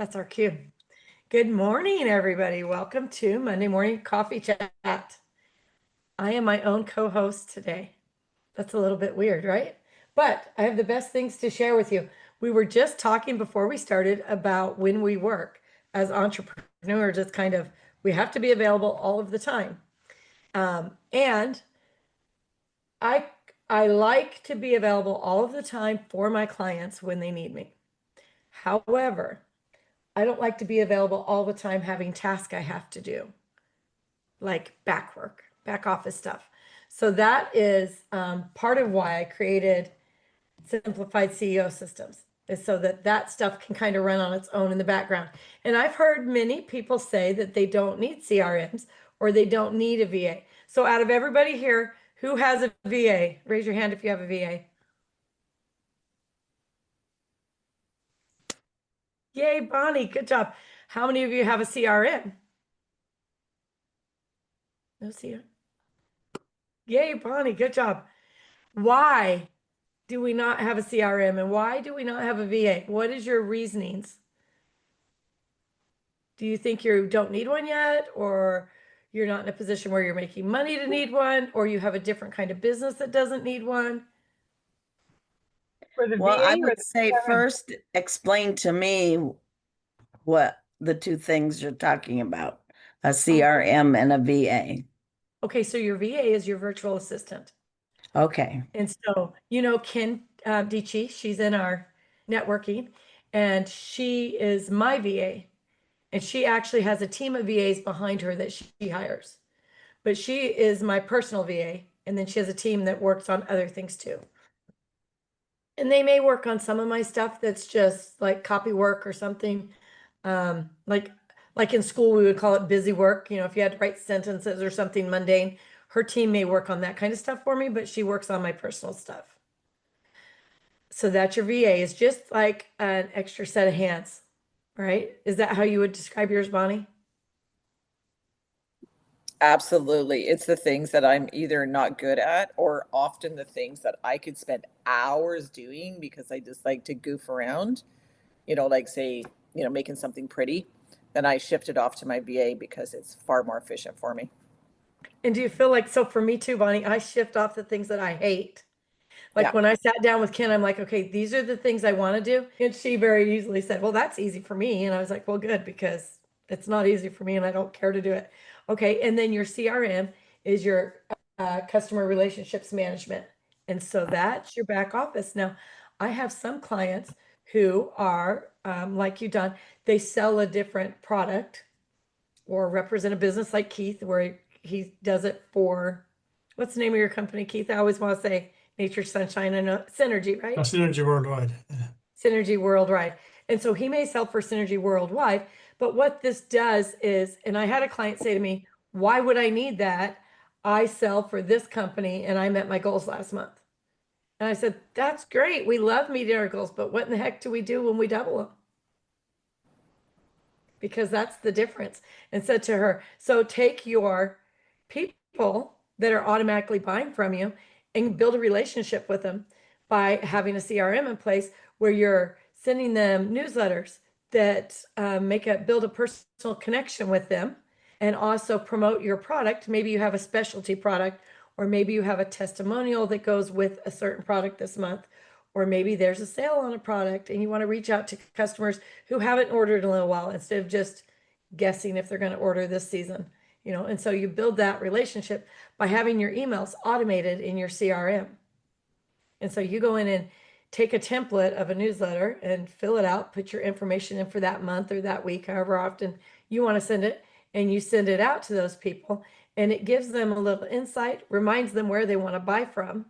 That's our cue. Good morning, everybody. Welcome to Monday Morning Coffee Chat. I am my own co-host today. That's a little bit weird, right? But I have the best things to share with you. We were just talking before we started about when we work as entrepreneurs. It's kind of, we have to be available all of the time. And I I like to be available all of the time for my clients when they need me. However, I don't like to be available all the time having tasks I have to do, like back work, back office stuff. So that is part of why I created Simplified CEO Systems, is so that that stuff can kind of run on its own in the background. And I've heard many people say that they don't need CRMs or they don't need a VA. So out of everybody here, who has a VA? Raise your hand if you have a VA. Yay, Bonnie, good job. How many of you have a CRM? No CRM. Yay, Bonnie, good job. Why do we not have a CRM and why do we not have a VA? What is your reasonings? Do you think you don't need one yet, or you're not in a position where you're making money to need one, or you have a different kind of business that doesn't need one? For the Well, I VA or would the say CRM? first explain to me what the two things you're talking about, a CRM and a VA. Okay, so your VA is your virtual assistant. Okay. And so, Ken Dichi, she's in our networking, and she is my VA. And she actually has a team of VAs behind her that she hires. But she is my personal VA. And then she has a team that works on other things too. And they may work on some of my stuff that's just like copy work or something. Um, like like in school, we would call it busy work. If you had to write sentences or something mundane, her team may work on that kind of stuff for me, but she works on my personal stuff. So that's your VA. Is just like an extra set of hands, right? Is that how you would describe yours, Bonnie? Absolutely. It's the things that I'm either not good at or often the things that I could spend hours doing because I just like to goof around, like say, making something pretty. Then I shift it off to my VA because it's far more efficient for me. And do you feel like, so for me too, Bonnie, I shift off the things that I hate. Like Yeah. when I sat down with Ken, I'm like, okay, these are the things I want to do. And she very easily said, well, that's easy for me. And I was like, well, good, because it's not easy for me and I don't care to do it. Okay. And then your CRM is your customer relationships management. And so that's your back office. Now, I have some clients who are like you, Don, they sell a different product or represent a business like Keith, where he does it for, what's the name of your company, Keith? I always want to say Nature, Sunshine, and Synergy, right? Synergy Worldwide. Yeah. Synergy Worldwide. And so he may sell for Synergy Worldwide, but what this does is, and I had a client say to me, why would I need that? I sell for this company and I met my goals last month. And I said, that's great. We love meeting our goals, but what in the heck do we do when we double them? Because that's the difference. And said to her, so take your people that are automatically buying from you and build a relationship with them by having a CRM in place where you're sending them newsletters that build a personal connection with them and also promote your product. Maybe you have a specialty product, or maybe you have a testimonial that goes with a certain product this month, or maybe there's a sale on a product and you want to reach out to customers who haven't ordered in a little while instead of just guessing if they're going to order this season. And so you build that relationship by having your emails automated in your CRM. And so you go in and take a template of a newsletter and fill it out, put your information in for that month or that week, however often you want to send it, and you send it out to those people. And it gives them a little insight, reminds them where they want to buy from,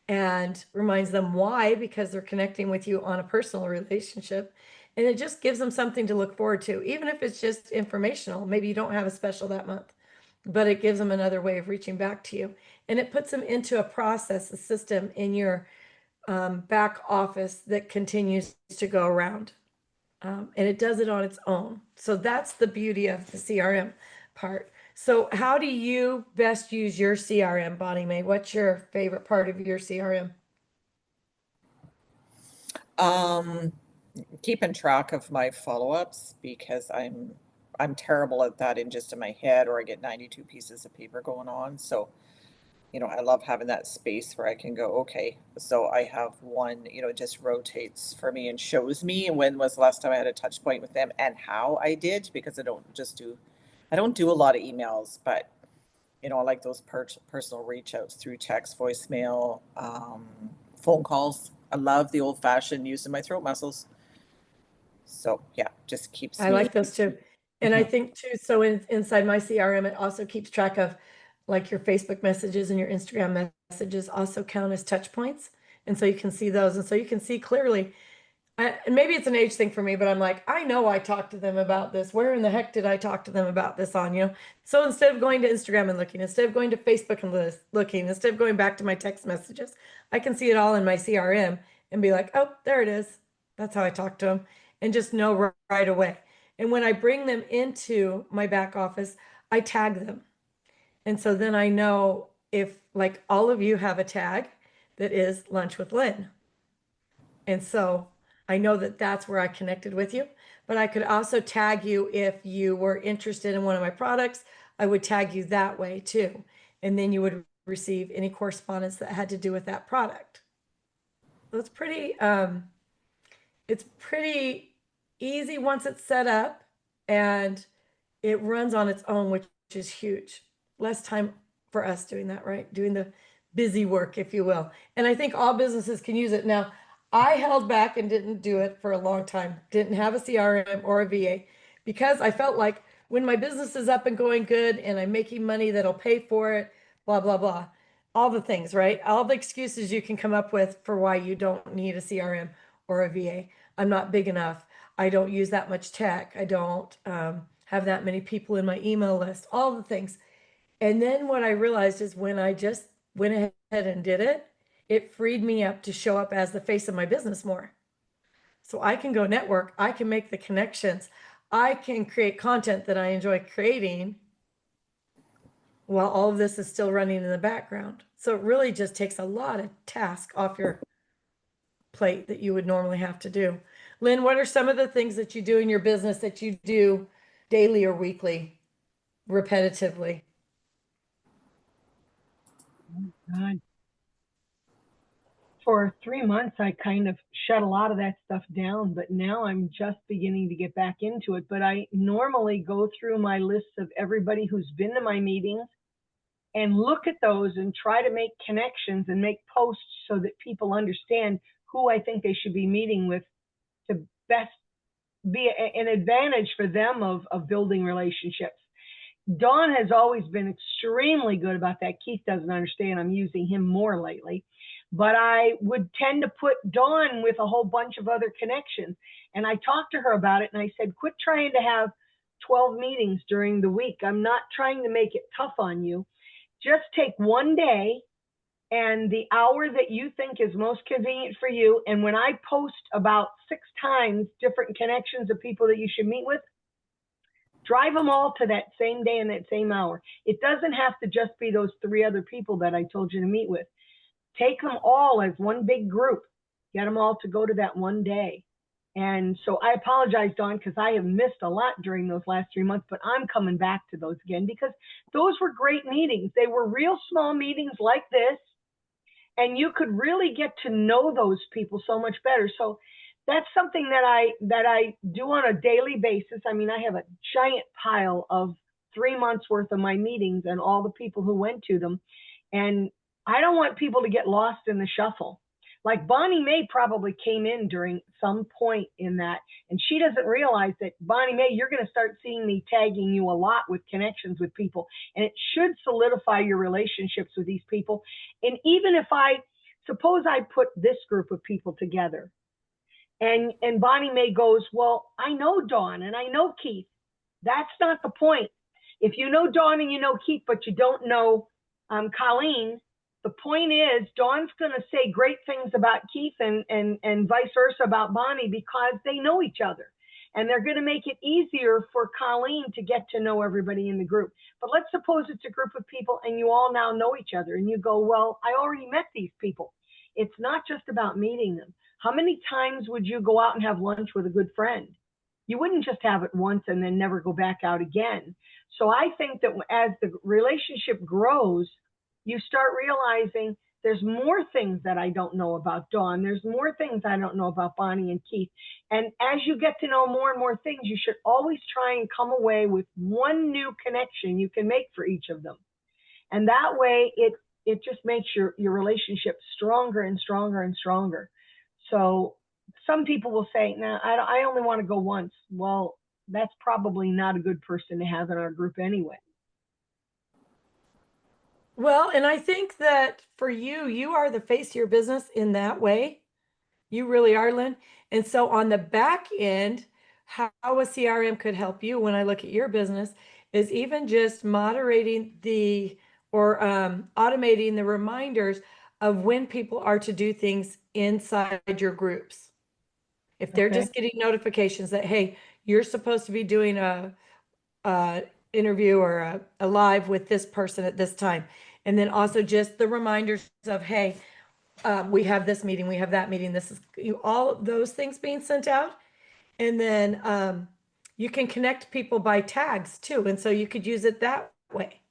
and reminds them why, because they're connecting with you on a personal relationship. And it just gives them something to look forward to, even if it's just informational. Maybe you don't have a special that month, but it gives them another way of reaching back to you. And it puts them into a process, a system in your back office that continues to go around. And it does it on its own. So that's the beauty of the CRM part. So how do you best use your CRM, Bonnie Mae? What's your favorite part of your CRM? Um, keeping track of my follow-ups because I'm terrible at that in just in my head, or I get 92 pieces of paper going on. So, I love having that space where I can go, okay, so I have one, it just rotates for me and shows me when was the last time I had a touch point with them and how I did, because I don't do a lot of emails, but I like those personal reach outs through text, voicemail, phone calls. I love the old fashioned using my throat muscles. So yeah, just keeps I me. like those too. And I Mhm. think too, so inside my CRM, it also keeps track of like your Facebook messages and your Instagram messages also count as touch points. And so you can see those. And so you can see clearly, and maybe it's an age thing for me, but I'm like, I know I talked to them about this. Where in the heck did I talk to them about this on, So instead of going to Instagram and looking, instead of going to Facebook and looking, instead of going back to my text messages, I can see it all in my CRM and be like, oh, there it is. That's how I talked to them, and just know right away. And when I bring them into my back office, I tag them. And so then I know if, like, all of you have a tag that is Lunch with Lynn. And so I know that that's where I connected with you. But I could also tag you if you were interested in one of my products. I would tag you that way too. And then you would receive any correspondence that had to do with that product. So it's pretty easy once it's set up, and it runs on its own, which is huge. Less time for us doing that, right? Doing the busy work, if you will. And I think all businesses can use it. Now, I held back and didn't do it for a long time, didn't have a CRM or a VA, because I felt like when my business is up and going good and I'm making money that'll pay for it, blah, blah, blah. All the things, right? All the excuses you can come up with for why you don't need a CRM or a VA. I'm not big enough. I don't use that much tech. I don't have that many people in my email list, all the things. And then what I realized is when I just went ahead and did it, it freed me up to show up as the face of my business more. So I can go network, I can make the connections, I can create content that I enjoy creating while all of this is still running in the background. So it really just takes a lot of task off your plate that you would normally have to do. Lynn, what are some of the things that you do in your business that you do daily or weekly, repetitively? God. For 3 months, I kind of shut a lot of that stuff down, but now I'm just beginning to get back into it. But I normally go through my list of everybody who's been to my meetings and look at those and try to make connections and make posts so that people understand who I think they should be meeting with to best be an advantage for them of building relationships. Don has always been extremely good about that. Keith doesn't understand. I'm using him more lately. But I would tend to put Dawn with a whole bunch of other connections. And I talked to her about it and I said, quit trying to have 12 meetings during the week. I'm not trying to make it tough on you. Just take one day and the hour that you think is most convenient for you. And when I post about 6 times different connections of people that you should meet with, drive them all to that same day and that same hour. It doesn't have to just be those 3 other people that I told you to meet with. Take them all as one big group. Get them all to go to that one day. And so I apologize, Dawn, because I have missed a lot during those last 3 months, but I'm coming back to those again because those were great meetings. They were real small meetings like this, and you could really get to know those people so much better. So that's something that I do on a daily basis. I mean, I have a giant pile of 3 months worth of my meetings and all the people who went to them. And I don't want people to get lost in the shuffle. Like Bonnie Mae probably came in during some point in that, and she doesn't realize that, Bonnie Mae, you're going to start seeing me tagging you a lot with connections with people, and it should solidify your relationships with these people. And even if suppose I put this group of people together, and Bonnie Mae goes, well, I know Dawn and I know Keith. That's not the point. If you know Dawn and you know Keith, but you don't know Colleen, the point is Dawn's going to say great things about Keith and vice versa about Bonnie because they know each other. And they're going to make it easier for Colleen to get to know everybody in the group. But let's suppose it's a group of people and you all now know each other and you go, well, I already met these people. It's not just about meeting them. How many times would you go out and have lunch with a good friend? You wouldn't just have it once and then never go back out again. So I think that as the relationship grows, you start realizing there's more things that I don't know about Dawn. There's more things I don't know about Bonnie and Keith. And as you get to know more and more things, you should always try and come away with one new connection you can make for each of them. And that way it just makes your relationship stronger and stronger and stronger. So some people will say, "No, I only want to go once." Well, that's probably not a good person to have in our group anyway. Well, and I think that for you, you are the face of your business in that way. You really are, Lynn. And so on the back end, how a CRM could help you when I look at your business is even just moderating or automating the reminders of when people are to do things inside your groups. If they're Okay. just getting notifications that, hey, you're supposed to be doing a interview or a live with this person at this time. And then also just the reminders of, hey, we have this meeting, we have that meeting, this is all those things being sent out. And then you can connect people by tags too. And so you could use it that way.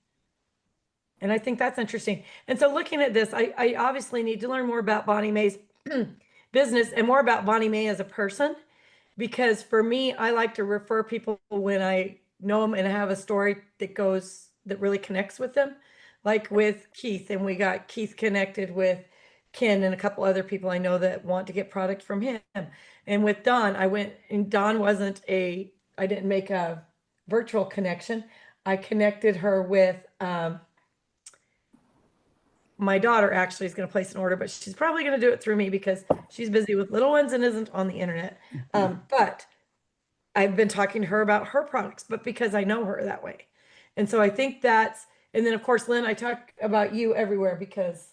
And I think that's interesting. And so looking at this, I obviously need to learn more about Bonnie Mae's business and more about Bonnie Mae as a person. Because for me, I like to refer people when I know them and have a story that really connects with them. Like with Keith, and we got Keith connected with Ken and a couple other people I know that want to get product from him. And with Dawn, I didn't make a virtual connection. I connected her with my daughter actually is going to place an order, but she's probably going to do it through me because she's busy with little ones and isn't on the internet. But I've been talking to her about her products, but because I know her that way. And so I think and then of course, Lynn, I talk about you everywhere because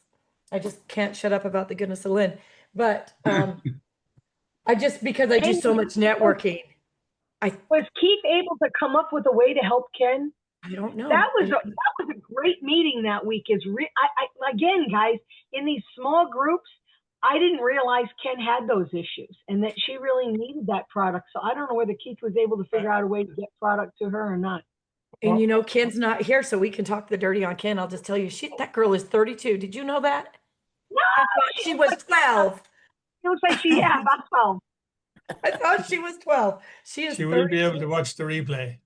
I just can't shut up about the goodness of Lynn. But because I do so much networking, Was Keith able to come up with a way to help Ken? I don't know. That was a great meeting that week. Again, guys, in these small groups, I didn't realize Ken had those issues and that she really needed that product. So I don't know whether Keith was able to figure out a way to get product to her or not. And Ken's not here, so we can talk the dirty on Ken. I'll just tell you, that girl is 32. Did you know that? No, I thought she was 12. It looks like about 12. I thought she was 12. She will be able to watch the replay.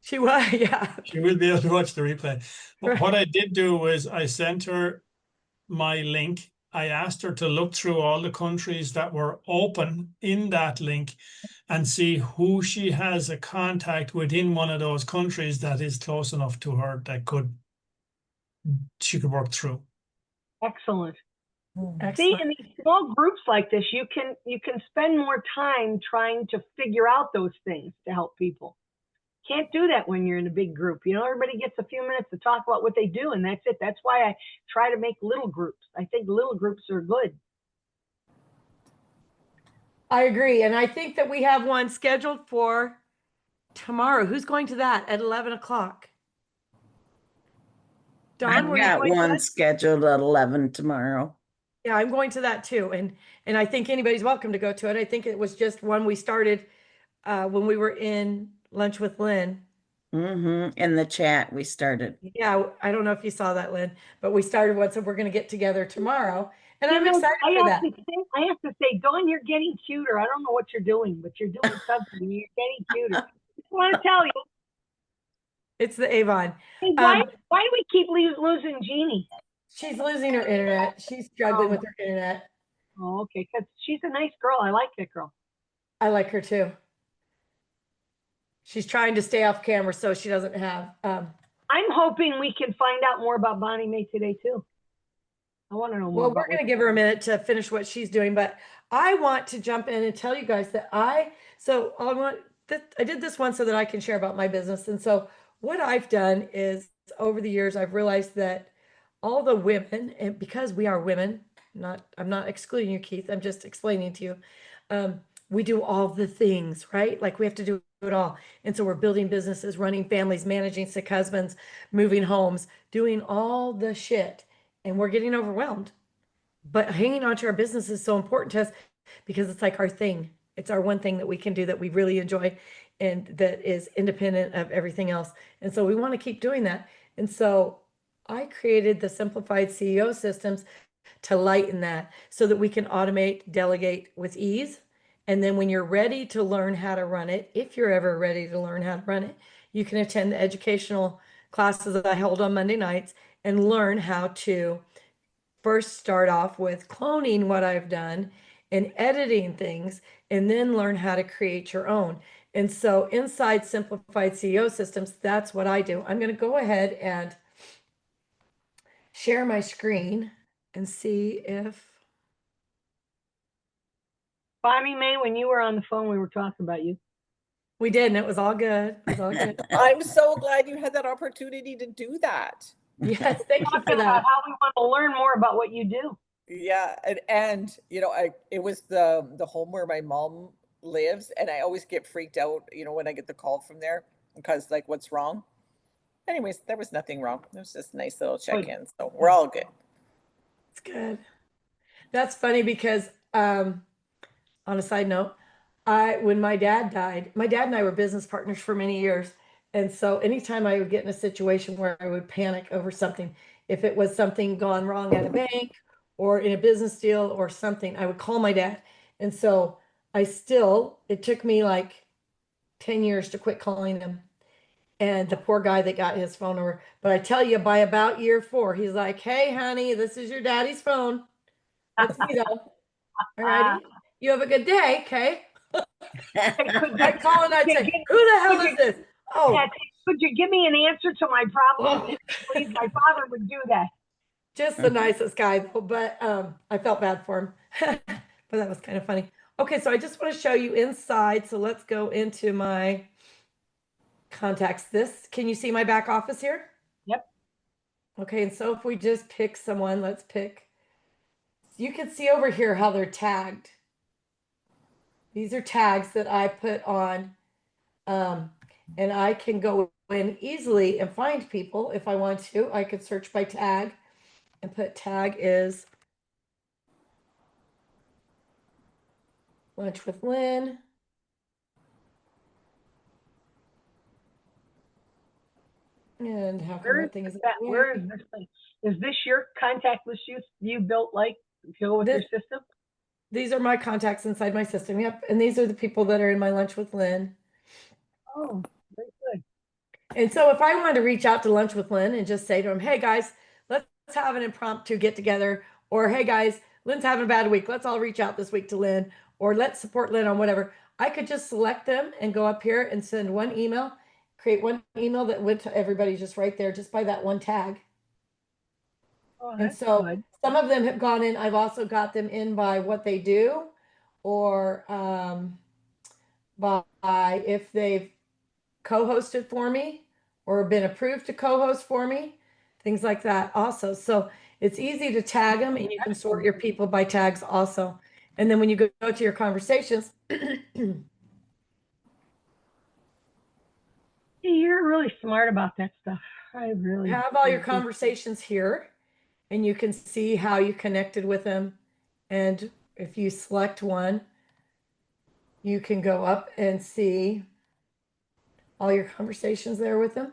She was, yeah. She will be able to watch the replay. Right. What I did do was I sent her my link. I asked her to look through all the countries that were open in that link and see who she has a contact within one of those countries that is close enough to her that she could work through. Excellent. Excellent. See, in these small groups like this, you can spend more time trying to figure out those things to help people. Can't do that when you're in a big group. Everybody gets a few minutes to talk about what they do, and that's it. That's why I try to make little groups. I think little groups are good. I agree. And I think that we have one scheduled for tomorrow. Who's going to that at 11 o'clock? Dawn, I've got one scheduled at 11 tomorrow. Yeah, I'm going to that too. And I think anybody's welcome to go to it. I think it was just one we started when we were in lunch with Lynn. In the chat we started. Yeah, I don't know if you saw that, Lynn, but we started one, so we're going to get together tomorrow. And I'm excited for that. I have to say, Dawn, you're getting cuter. I don't know what you're doing, but you're doing something. You're getting cuter. I want to tell you. It's the Avon. Hey, why do we keep losing Jeannie? She's losing her internet. She's struggling with her internet. Oh, okay, because she's a nice girl. I like that girl. I like her too. She's trying to stay off camera so she doesn't have. I'm hoping we can find out more about Bonnie Mae today too. I want to know more. Well, we're going to give her a minute to finish what she's doing, but I want to jump in and tell you guys that I did this one so that I can share about my business. And so what I've done is over the years, I've realized that all the women, and because we are women, I'm not excluding you, Keith, I'm just explaining to you. We do all the things, right? Like we have to do it all. And so we're building businesses, running families, managing sick husbands, moving homes, doing all the shit. And we're getting overwhelmed. but hanging on to our business is so important to us because it's like our thing. It's our one thing that we can do that we really enjoy and that is independent of everything else. And so we want to keep doing that. And so I created the simplified CEO systems to lighten that so that we can automate, delegate with ease. And then when you're ready to learn how to run it, if you're ever ready to learn how to run it, you can attend the educational classes that I hold on Monday nights and learn how to first start off with cloning what I've done and editing things, and then learn how to create your own. And so inside Simplified CEO Systems, that's what I do. I'm going to go ahead and share my screen and see if Bonnie Mae, when you were on the phone, we were talking about you. we did, and it was all good. It was all good. I'm so glad you had that opportunity to do that. Yes, thank you for Talking about that. how we want to learn more about what you do. Yeah, and you know, it was the home where my mom lives, and I always get freaked out, you know, when I get the call from there because like what's wrong? Anyways, there was nothing wrong. It was just a nice little check-in. So we're all good. It's good. That's funny because on a side note, when my dad died, my dad and I were business partners for many years. And so anytime I would get in a situation where I would panic over something, if it was something gone wrong at a bank or in a business deal or something, I would call my dad. And so it took me like 10 years to quit calling him. And the poor guy that got his phone number. But I tell you, by about year 4, he's like, "Hey, honey, this is your daddy's phone. It's me though. All righty. You have a good day, okay?" I'd call and I'd say, "Who the hell is this?" Oh, Could you give me an answer to my problem, please? My father would do that. just the nicest guy though, but I felt bad for him. But that was kind of funny. Okay, so I just want to show you inside. So let's go into my contacts. Can you see my back office here? Yep. Okay, and so if we just pick someone, let's pick. You can see over here how they're tagged. These are tags that I put on, and I can go in easily and find people if I want to. I could search by tag and put tag is lunch with Lynn. And how come Where is that thing is that? Where is this thing? Is this your contact list you built like go with your system? These are my contacts inside my system. Yep. And these are the people that are in my lunch with Lynn. Oh, very good. And so if I wanted to reach out to lunch with Lynn and just say to him, "Hey guys, let's have an impromptu get together," or "Hey guys, Lynn's having a bad week. Let's all reach out this week to Lynn," or "Let's support Lynn on whatever." I could just select them and go up here and send one email, create one email that went to everybody just right there, just by that one tag. Oh, And that's so good. some of them have gone in. I've also got them in by what they do, or by if they've co-hosted for me or been approved to co-host for me, things like that also. So it's easy to tag them, and you can sort your people by tags also. And then when you go to your conversations, You're really smart about that stuff. I really have all your do. conversations here, and you can see how you connected with them. And if you select one, you can go up and see all your conversations there with them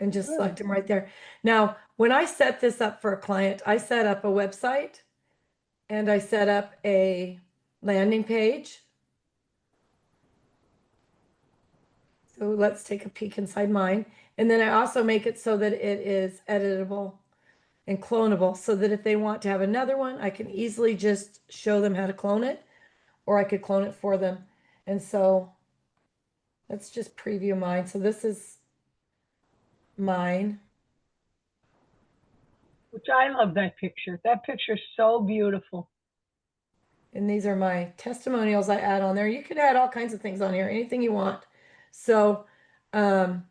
and just select them right there. Now, when I set this up for a client, I set up a website and I set up a landing page. So let's take a peek inside mine. And then I also make it so that it is editable and clonable, so that if they want to have another one, I can easily just show them how to clone it, or I could clone it for them. And so let's just preview mine. So this is mine. Which I love that picture. That picture's so beautiful. And these are my testimonials I add on there. You can add all kinds of things on here, anything you want. So, and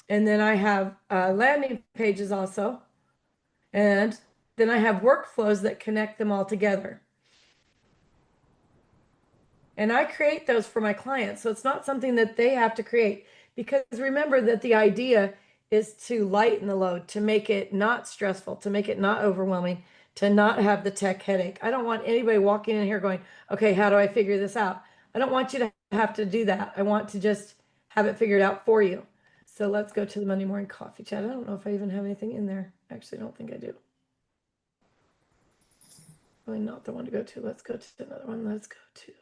then I have landing pages also. And then I have workflows that connect them all together. And I create those for my clients. So it's not something that they have to create, because remember that the idea is to lighten the load, to make it not stressful, to make it not overwhelming, to not have the tech headache. I don't want anybody walking in here going, okay, how do I figure this out? I don't want you to have to do that. I want to just have it figured out for you. So let's go to the Monday morning coffee chat. I don't know if I even have anything in there. Actually, I don't think I do. Really not the one to go to. Let's go to another one. Let's go to.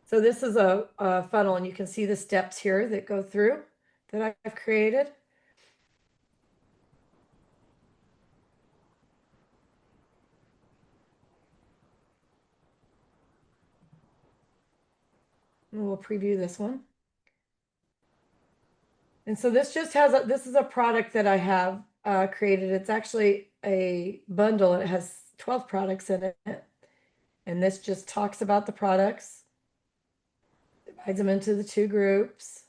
So this is a funnel, and you can see the steps here that go through that I've created. And we'll preview this one. And so this just has, this is a product that I have created. It's actually a bundle. It has 12 products in it. And this just talks about the products, divides them into the 2 groups.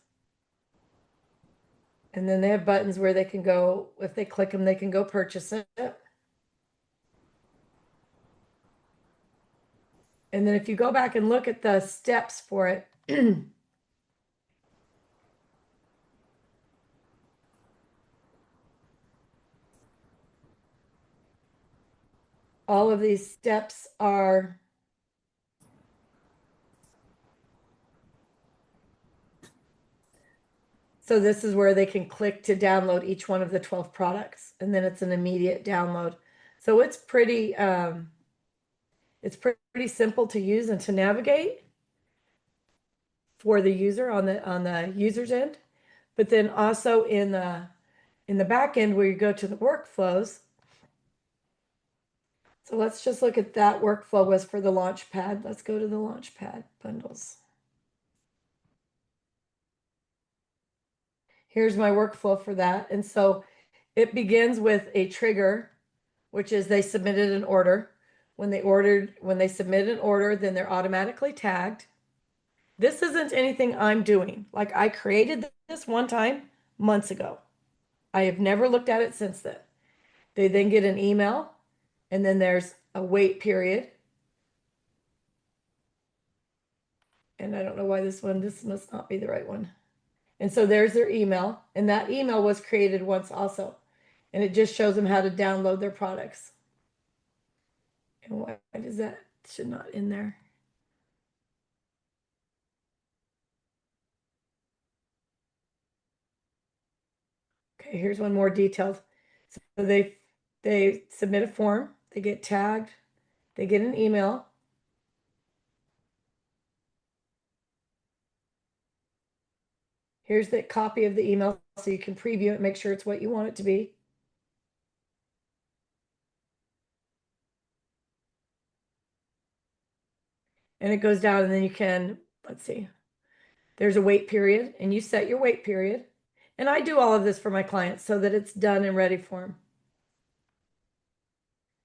And then they have buttons where they can go, if they click them, they can go purchase it. And then if you go back and look at the steps for it, all of these steps are so this is where they can click to download each one of the 12 products, and then it's an immediate download. So it's pretty simple to use and to navigate for the user on the user's end. But then also in the back end where you go to the workflows. So let's just look at that workflow was for the Launchpad. Let's go to the Launchpad bundles. Here's my workflow for that. And so it begins with a trigger, which is they submitted an order. When they submit an order, then they're automatically tagged. This isn't anything I'm doing. Like, I created this one time months ago. I have never looked at it since then. They then get an email, and then there's a wait period. And I don't know why this must not be the right one. And so there's their email, and that email was created once also. And it just shows them how to download their products. And why does that should not in there? Okay, here's one more detailed. So they submit a form, they get tagged, they get an email. Here's the copy of the email so you can preview it, make sure it's what you want it to be. And it goes down, and then you can, let's see, there's a wait period, and you set your wait period. And I do all of this for my clients so that it's done and ready for them.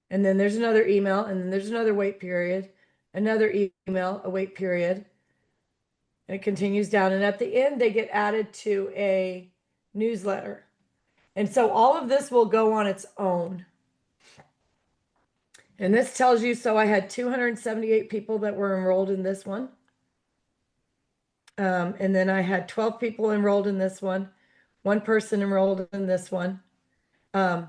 And then there's another email, and then there's another wait period, another email, a wait period. And it continues down. And at the end, they get added to a newsletter. And so all of this will go on its own. And this tells you, so I had 278 people that were enrolled in this one. And then I had 12 people enrolled in this one person enrolled in this one. And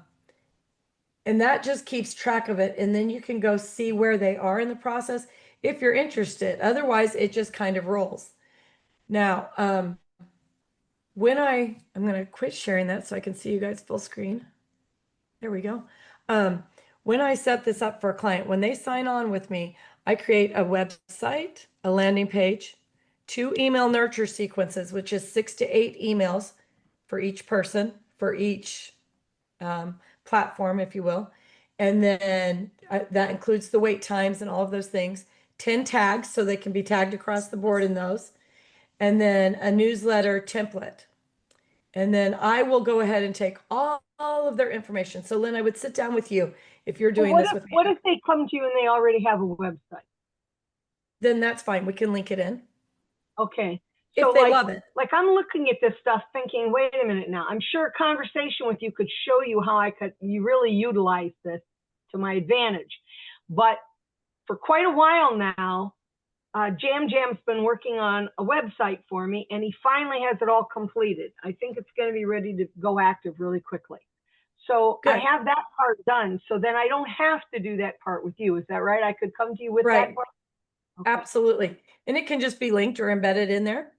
that just keeps track of it. And then you can go see where they are in the process if you're interested. Otherwise, it just kind of rolls. Now, I'm going to quit sharing that so I can see you guys full screen. There we go. When I set this up for a client, when they sign on with me, I create a website, a landing page, 2 email nurture sequences, which is 6 to 8 emails for each person, for each platform, if you will. And then that includes the wait times and all of those things. 10 tags, so they can be tagged across the board in those. And then a newsletter template. And then I will go ahead and take all of their information. So Lynn, I would sit down with you if you're doing this with me. What if they come to you and they already have a website? Then that's fine. We can link it in. Okay. If So they love it. like I'm looking at this stuff thinking, wait a minute now. I'm sure a conversation with you could show you how you really utilize this to my advantage. But for quite a while now, Jam Jam's been working on a website for me, and he finally has it all completed. I think it's going to be ready to go active really quickly. So I Good. have that part done. So then I don't have to do that part with you. Is that right? I could come to you with Right. that part? Okay. Absolutely. And it can just be linked or embedded in there.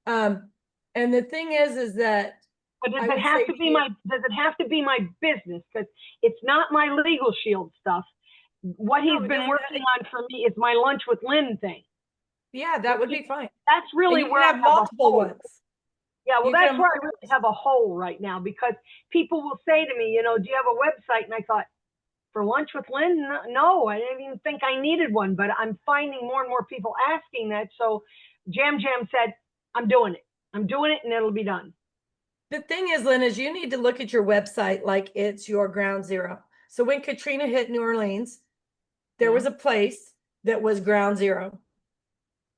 And the thing is that But does I it would have say to to be you- my, does it have to be my business? Because it's not my legal shield stuff. What No, he's it been doesn't- working on for me is my lunch with Lynn thing. yeah, that would be fine. That's And really you can where I have have a multiple hole. ones. Yeah, well, You can that's have where I really have a hole right now, because people will say to me, do you have a website? And I thought, for Lunch with Lynn? No, I didn't even think I needed one, but I'm finding more and more people asking that. So Jam Jam said, I'm doing it. I'm doing it, and it'll be done. The thing is, Lynn, is you need to look at your website like it's your ground zero. So when Katrina hit New Orleans, there Yeah. was a place that was ground zero.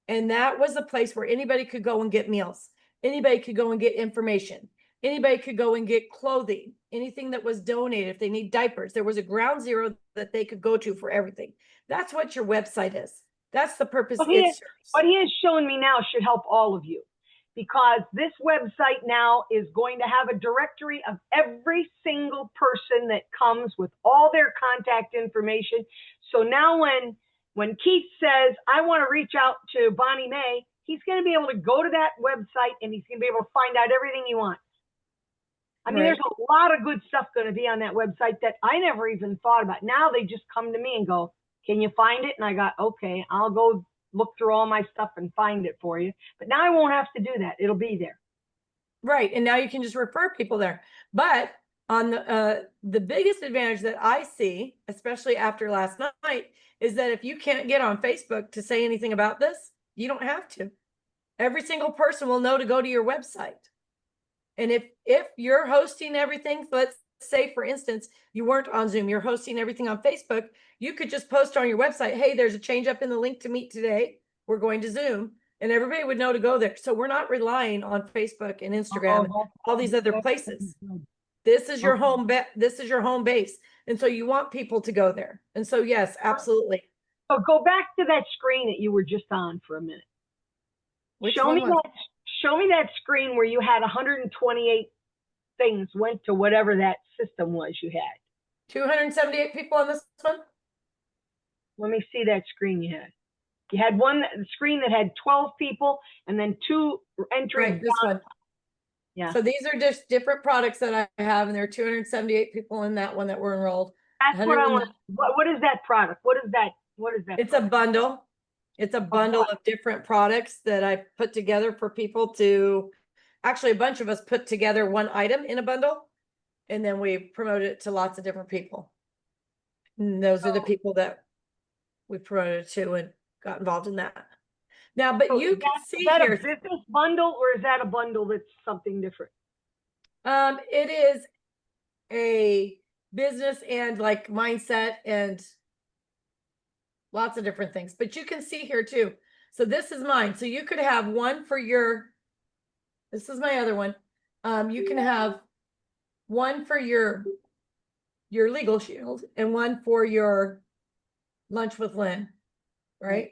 And that was a place where anybody could go and get meals. Anybody could go and get information. Anybody could go and get clothing, anything that was donated. If they need diapers, there was a ground zero that they could go to for everything. That's what your website is. That's the purpose What it he serves. is showing me now should help all of you, because this website now is going to have a directory of every single person that comes with all their contact information. So now when Keith says, I want to reach out to Bonnie Mae, he's going to be able to go to that website and he's going to be able to find out everything he wants. I mean, Right. there's a lot of good stuff going to be on that website that I never even thought about. Now they just come to me and go, can you find it? And I got, okay, I'll go look through all my stuff and find it for you. But now I won't have to do that. It'll be there. Right. And now you can just refer people there. But on the biggest advantage that I see, especially after last night, is that if you can't get on Facebook to say anything about this, you don't have to. Every single person will know to go to your website. And if you're hosting everything, let's say, for instance, you weren't on Zoom, you're hosting everything on Facebook, you could just post on your website, hey, there's a change up in the link to meet today. We're going to Zoom, and everybody would know to go there. So we're not relying on Facebook and Instagram and all these other places. This is your home this is your home base. And so you want people to go there. And so yes, absolutely. So go back to that screen that you were just on for a minute. Which Show one me was that. Show me that screen where you had 128 things went to whatever that system was you had. 278 people on this one? Let me see that screen you had. You had one screen that had 12 people and then two entries. Right, this one. Yeah. So these are just different products that I have, and there are 278 people in that one that were enrolled. That's what I want. What is that product? What is that? What is that? It's a bundle. It's a bundle of different products that I put together for people to, actually a bunch of us put together one item in a bundle, and then we promote it to lots of different people. And those are the people that we promoted to and got involved in that. Now, but you can see is that here. a business bundle, or is that a bundle that's something different? It is a business and like mindset and lots of different things, but you can see here too. So this is mine. So you could have one for this is my other one. You can have one for your legal shield and one for your lunch with Lynn, right?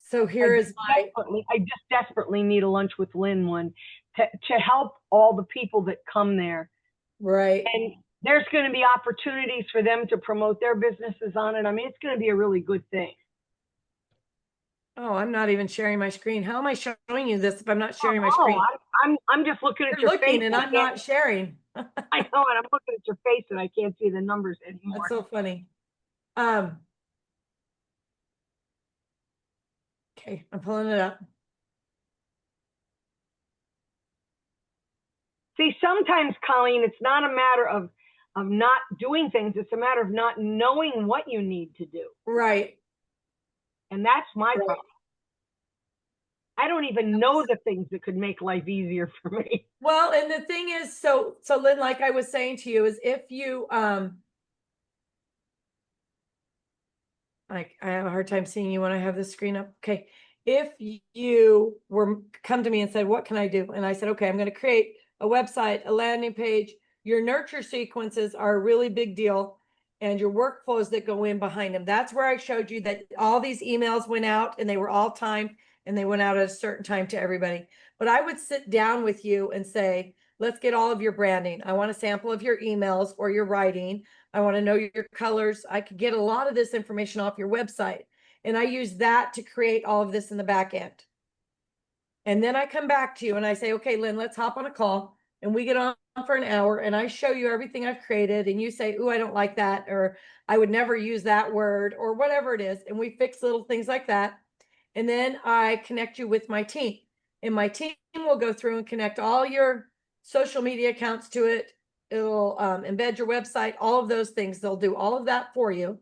So here is I just desperately need a lunch with Lynn one to help all the people that come there. right. And there's going to be opportunities for them to promote their businesses on it. I mean, it's going to be a really good thing. Oh, I'm not even sharing my screen. How am I showing you this if I'm not sharing my screen? I'm just looking at You're your face. looking and I'm not sharing. I know, and I'm looking at your face and I can't see the numbers anymore. That's so funny. Okay, I'm pulling it up. See, sometimes, Colleen, it's not a matter of not doing things. It's a matter of not knowing what you need to do. Right. And that's my problem. I don't even know the things that could make life easier for me. Well, and the thing is, so Lynn, like I was saying to you, is if you like, I have a hard time seeing you when I have the screen up. Okay. If you were come to me and said, what can I do? And I said, okay, I'm going to create a website, a landing page. Your nurture sequences are a really big deal. and your workflows that go in behind them. That's where I showed you that all these emails went out and they were all timed and they went out at a certain time to everybody. But I would sit down with you and say, let's get all of your branding. I want a sample of your emails or your writing. I want to know your colors. I could get a lot of this information off your website. And I use that to create all of this in the back end. And then I come back to you and I say, okay, Lynn, let's hop on a call, and we get on for an hour and I show you everything I've created, and you say, ooh, I don't like that, or I would never use that word, or whatever it is. And we fix little things like that. And then I connect you with my team, and my team will go through and connect all your social media accounts to it. It'll embed your website, all of those things. They'll do all of that for you.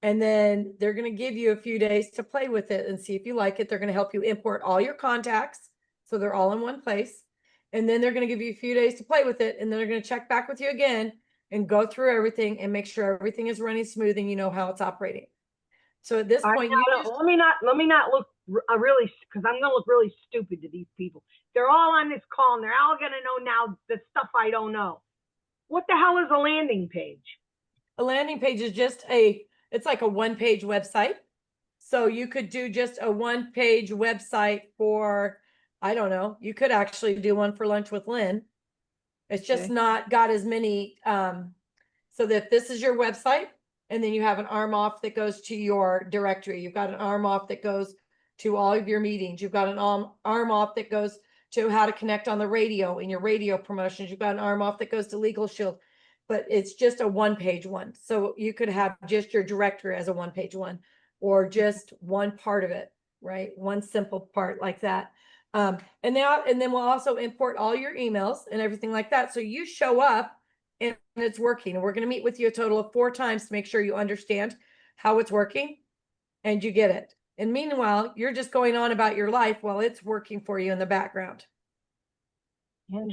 And then they're going to give you a few days to play with it and see if you like it. They're going to help you import all your contacts, so they're all in one place. And then they're going to give you a few days to play with it. And then they're going to check back with you again and go through everything and make sure everything is running smooth and you know how it's operating. So at this point, let me not look really, because I'm gonna look really stupid to these people. They're all on this call and they're all gonna know now the stuff I don't know. What the hell is a landing page? a landing page is just it's like a one-page website. So you could do just a one-page website for, I don't know, you could actually do one for Lunch with Lynn. It's just Okay. not got as many, so that this is your website, and then you have an arm off that goes to your directory. You've got an arm off that goes to all of your meetings. You've got an arm off that goes to how to connect on the radio in your radio promotions. You've got an arm off that goes to Legal Shield, but it's just a one-page one. So you could have just your directory as a one-page one, or just one part of it, right? One simple part like that. And then we'll also import all your emails and everything like that. So you show up and it's working. And we're going to meet with you a total of 4 times to make sure you understand how it's working and you get it. And meanwhile, you're just going on about your life while it's working for you in the background.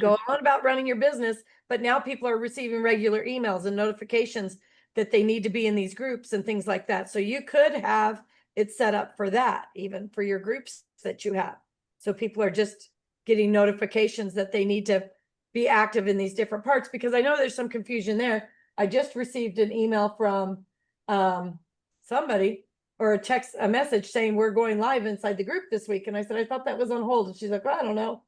Go on about running your business, but now people are receiving regular emails and notifications that they need to be in these groups and things like that. So you could have it set up for that, even for your groups that you have. So people are just getting notifications that they need to be active in these different parts, because I know there's some confusion there. I just received an email from somebody, or a message saying we're going live inside the group this week. And I said, I thought that was on hold. And she's like, well, I don't know.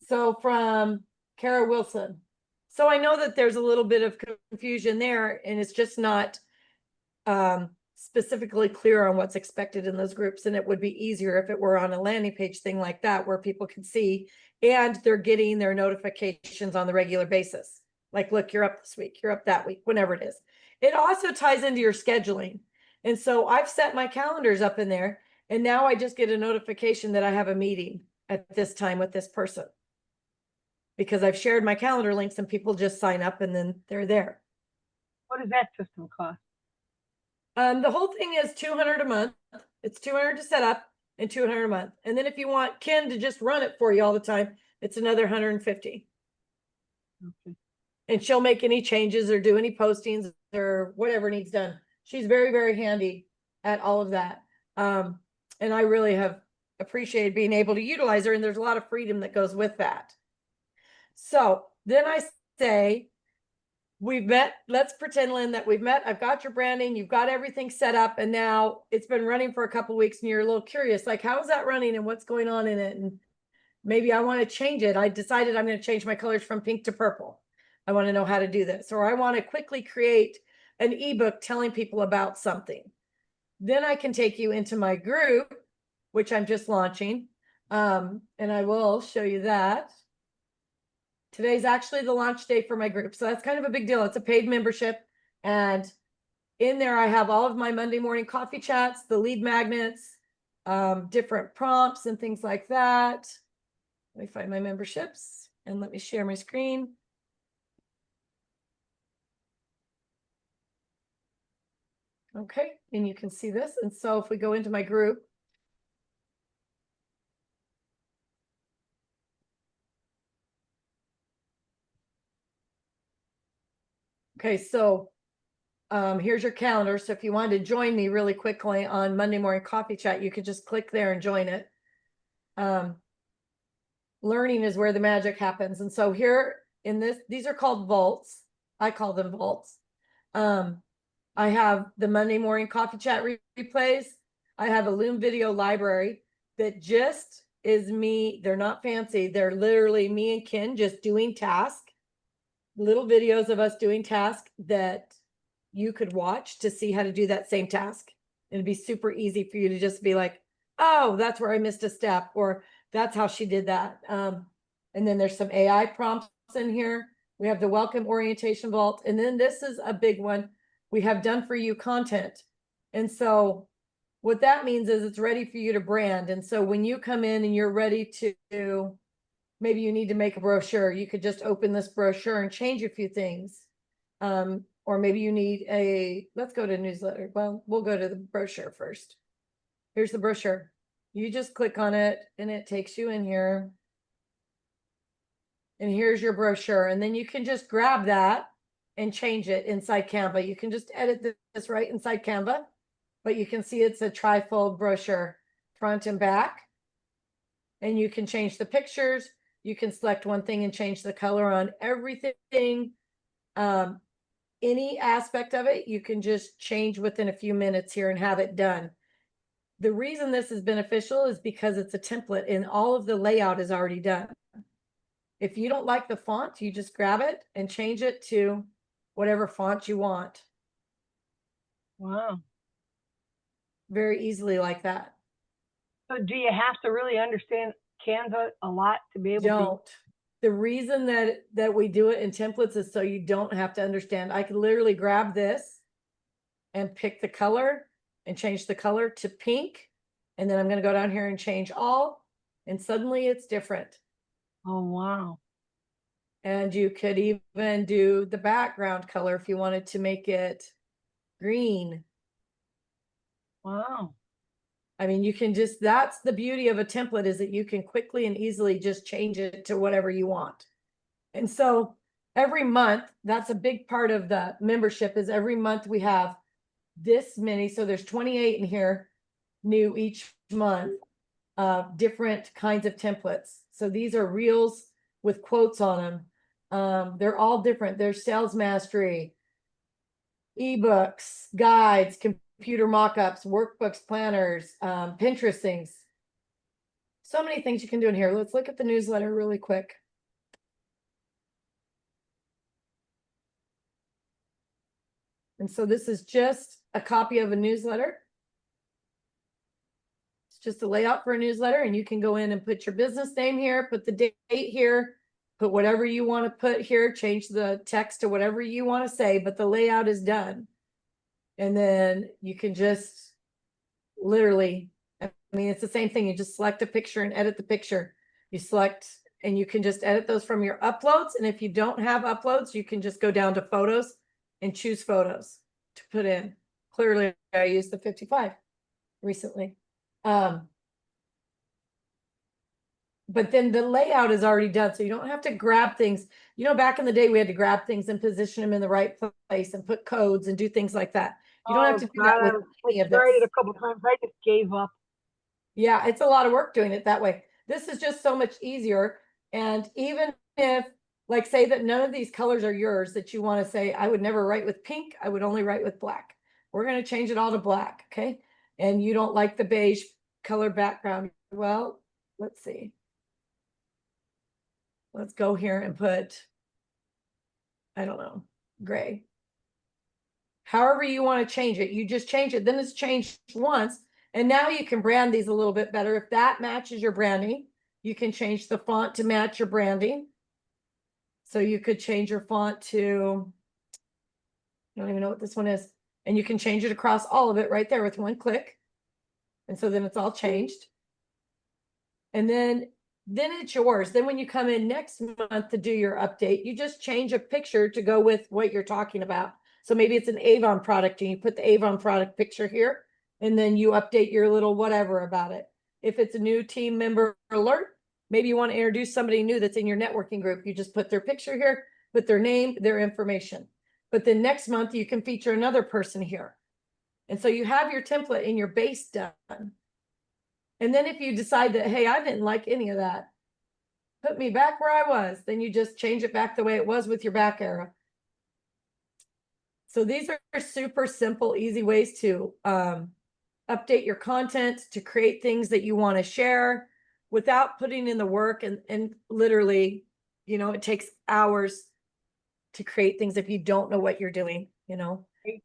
So from Kara Wilson. So I know that there's a little bit of confusion there, and it's just not specifically clear on what's expected in those groups. And it would be easier if it were on a landing page thing like that, where people can see and they're getting their notifications on the regular basis. Like, look, you're up this week, you're up that week, whenever it is. It also ties into your scheduling. And so I've set my calendars up in there, and now I just get a notification that I have a meeting at this time with this person, because I've shared my calendar links and people just sign up and then they're there. What does that system cost? The whole thing is $200 a month. It's $200 to set up and $200 a month. And then if you want Ken to just run it for you all the time, it's another $150. Okay. And she'll make any changes or do any postings or whatever needs done. She's very, very handy at all of that. And I really have appreciated being able to utilize her, and there's a lot of freedom that goes with that. So then I say, we've met. Let's pretend, Lynn, that we've met. I've got your branding. You've got everything set up. And now it's been running for a couple of weeks and you're a little curious, like, how is that running and what's going on in it? And maybe I want to change it. I decided I'm going to change my colors from pink to purple. I want to know how to do this. Or I want to quickly create an ebook telling people about something. Then I can take you into my group, which I'm just launching. And I will show you that. Today's actually the launch day for my group. So that's kind of a big deal. It's a paid membership. And in there, I have all of my Monday morning coffee chats, the lead magnets, different prompts and things like that. Let me find my memberships and let me share my screen. Okay, and you can see this. And so if we go into my group, okay, so here's your calendar. So if you wanted to join me really quickly on Monday morning coffee chat, you could just click there and join it. Learning is where the magic happens. And so here in this, these are called vaults. I call them vaults. I have the Monday morning coffee chat replays. I have a Loom video library that just is me. They're not fancy. They're literally me and Ken just doing tasks, little videos of us doing tasks that you could watch to see how to do that same task. It'd be super easy for you to just be like, oh, that's where I missed a step, or that's how she did that. And then there's some AI prompts in here. We have the welcome orientation vault. And then this is a big one. We have done for you content. And so what that means is it's ready for you to brand. And so when you come in and you're ready to, maybe you need to make a brochure, you could just open this brochure and change a few things. Or maybe you need let's go to newsletter. Well, we'll go to the brochure first. Here's the brochure. You just click on it and it takes you in here. And here's your brochure. And then you can just grab that and change it inside Canva. You can just edit this right inside Canva, but you can see it's a trifold brochure, front and back. And you can change the pictures. You can select one thing and change the color on everything. Any aspect of it, you can just change within a few minutes here and have it done. The reason this is beneficial is because it's a template and all of the layout is already done. If you don't like the font, you just grab it and change it to whatever font you want. Wow. Very easily like that. So do you have to really understand Canva a lot to be able to? Don't. The reason that we do it in templates is so you don't have to understand. I could literally grab this and pick the color and change the color to pink. And then I'm going to go down here and change all. And suddenly it's different. Oh, wow. And you could even do the background color if you wanted to make it green. Wow. I mean, you can just, that's the beauty of a template, is that you can quickly and easily just change it to whatever you want. And so every month, that's a big part of the membership, is every month we have this many. So there's 28 in here, new each month, different kinds of templates. So these are reels with quotes on them. They're all different. There's sales mastery, ebooks, guides, computer mock-ups, workbooks, planners, Pinterest things. So many things you can do in here. Let's look at the newsletter really quick. And so this is just a copy of a newsletter. It's just a layout for a newsletter, and you can go in and put your business name here, put the date here, put whatever you want to put here, change the text to whatever you want to say, but the layout is done. And then you can just literally, I mean, it's the same thing. You just select a picture and edit the picture. You select, and you can just edit those from your uploads. And if you don't have uploads, you can just go down to photos and choose photos to put in. Clearly, I used the 55 recently. But then the layout is already done, so you don't have to grab things. You know, back in the day, we had to grab things and position them in the right place and put codes and do things like that. You don't have to do that with any of tried it this. a couple times. I just gave up. Yeah, it's a lot of work doing it that way. This is just so much easier. And even if, like, say that none of these colors are yours, that you want to say, I would never write with pink, I would only write with black. We're going to change it all to black, okay? And you don't like the beige color background. Well, let's see. Let's go here and put, I don't know, gray. However you want to change it, you just change it. Then it's changed once. And now you can brand these a little bit better. If that matches your branding, you can change the font to match your branding. So you could change your font to, I don't even know what this one is. And you can change it across all of it right there with one click. And so then it's all changed. And then it's yours. Then when you come in next month to do your update, you just change a picture to go with what you're talking about. So maybe it's an Avon product and you put the Avon product picture here, and then you update your little whatever about it. If it's a new team member alert, maybe you want to introduce somebody new that's in your networking group. You just put their picture here, put their name, their information. But then next month you can feature another person here. And so you have your template in your base done. And then if you decide that, hey, I didn't like any of that, put me back where I was, then you just change it back the way it was with your back arrow. So these are super simple, easy ways to update your content, to create things that you want to share without putting in the work. And literally, it takes hours to create things if you don't know what you're doing,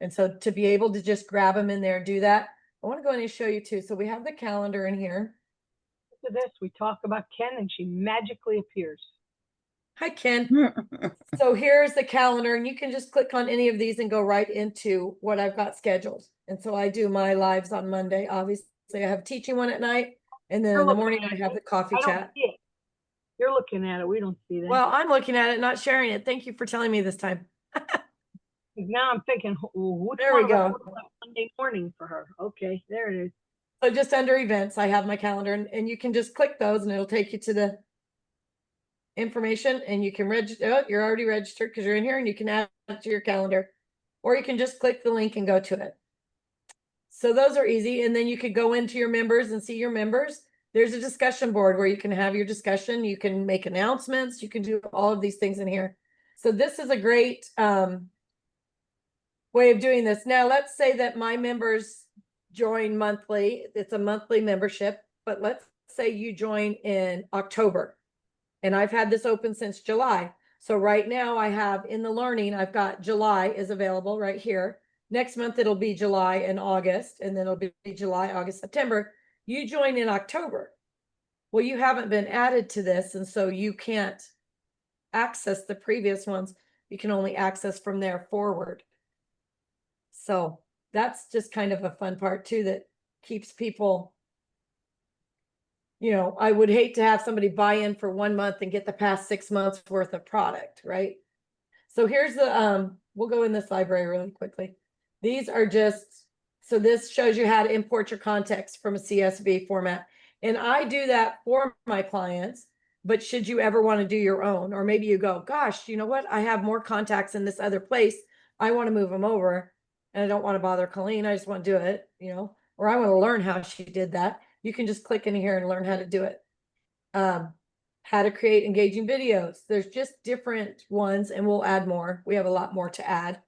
And so to be able to just grab them in there and do that, I want to go in and show you too. So we have the calendar in here. Look at this. We talk about Ken and she magically appears. Hi, Ken. So here's the calendar, and you can just click on any of these and go right into what I've got scheduled. And so I do my lives on Monday. Obviously, I have a teaching one at night, and then in the morning I have the coffee I don't chat. see it. You're looking at it. We don't see that. Well, I'm looking at it, not sharing it. Thank you for telling me this time. Now I'm thinking, which There one we of us go. looks like Monday morning for her? Okay, there it is. So just under events, I have my calendar, and you can just click those and it'll take you to the information, and you can register. Oh, you're already registered because you're in here, and you can add it to your calendar, or you can just click the link and go to it. So those are easy. And then you could go into your members and see your members. There's a discussion board where you can have your discussion. You can make announcements. You can do all of these things in here. So this is a great way of doing this. Now, let's say that my members join monthly. It's a monthly membership, but let's say you join in October. And I've had this open since July. So right now I have in the learning, I've got July is available right here. Next month, it'll be July and August, and then it'll be July, August, September. You join in October. Well, you haven't been added to this, and so you can't access the previous ones. You can only access from there forward. So that's just kind of a fun part too, that keeps people, I would hate to have somebody buy in for 1 month and get the past 6 months worth of product, right? So here's the, we'll go in this library really quickly. These are just, so this shows you how to import your context from a CSV format. And I do that for my clients, but should you ever want to do your own, or maybe you go, gosh, you know what? I have more contacts in this other place. I want to move them over and I don't want to bother Colleen. I just want to do it, or I want to learn how she did that. You can just click in here and learn how to do it. How to create engaging videos. There's just different ones, and we'll add more. We have a lot more to add.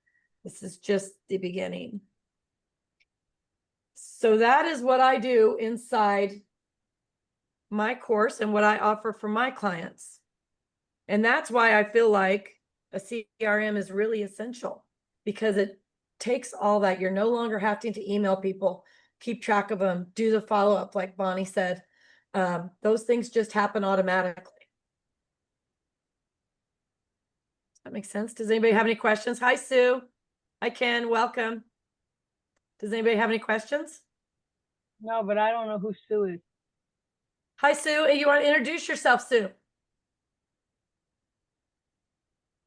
This is just the beginning. So that is what I do inside my course and what I offer for my clients. And that's why I feel like a CRM is really essential, because it takes all that. You're no longer having to email people, keep track of them, do the follow-up, like Bonnie said. Those things just happen automatically. That makes sense. Does anybody have any questions? Hi, Sue. Hi, Ken. Welcome. Does anybody have any questions? No, but I don't know who Sue is. Hi, Sue. You want to introduce yourself, Sue?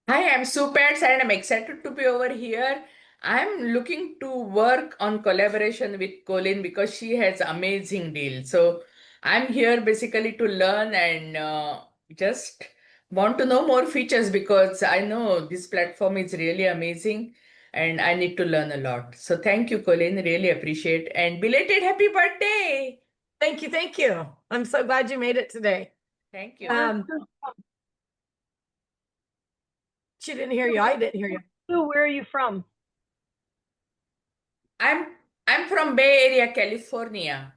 Hi, I'm Sue Pets and I'm excited to be over here. I'm looking to work on collaboration with Colin because she has amazing deal. So I'm here basically to learn and just want to know more features because I know this platform is really amazing and I need to learn a lot. So thank you, Colin. Really appreciate and belated happy birthday. Thank you. Thank you. I'm so glad you made it today. Thank you. She didn't hear you. I didn't hear you. Sue, where are you from? I'm I'm from Bay Area, California.